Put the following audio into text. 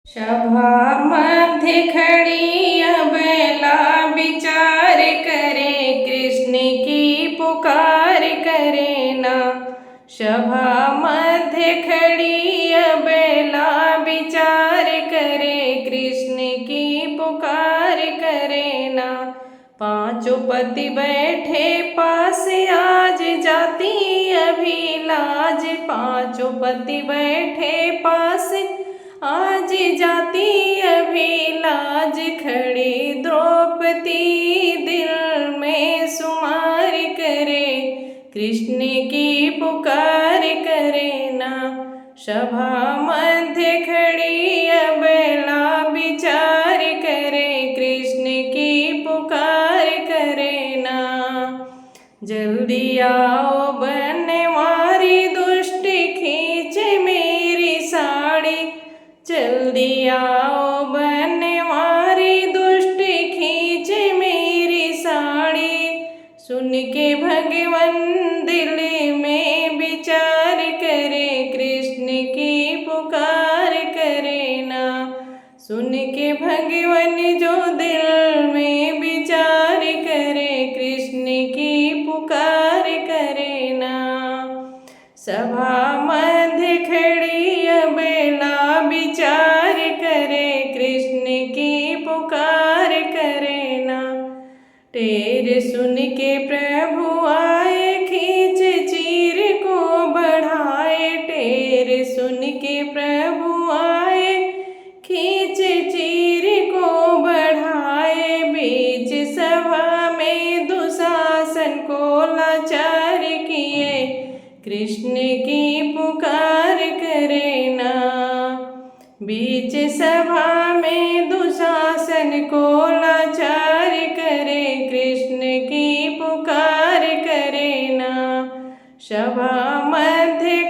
सभा मध्य खड़ी अबला विचार करे, कृष्ण की पुकार करे ना। सभा मध्य खड़ी अबला विचार करे, कृष्ण की पुकार करे ना। पांचों पति बैठे पास, आज जाती अभिलाज। पांचों पति बैठे पास, आज जाती अभिलाज। खड़ी द्रौपदी दिल में सुमार करे, कृष्ण की पुकार करे ना। सभा मध्य खड़ी अबला विचार करे, कृष्ण की पुकार करे ना। जल्दी आओ बनवारी, दुष्ट खींचे मेरी साड़ी। जल्दी आओ बनवारी, दुष्ट खींचे मेरी साड़ी। सुन के भगवन दिल में विचार करे, कृष्ण की पुकार करे ना। सुन के भगवन जो दिल में विचार करे, कृष्ण की पुकार करे ना। सभा मध्य खड़ी अबला विचार करे, कृष्ण की पुकार करे ना। टेर सुन के प्रभु आए, खींच चीर को बढ़ाए। टेर सुन के प्रभु आए, खींच चीर को बढ़ाए। बीच सभा में दुशासन को लाचार किए, कृष्ण की पुकार करे ना। बीच सभा में दुशासन को लाचार करे, कृष्ण की पुकार करे ना। सभा मध्य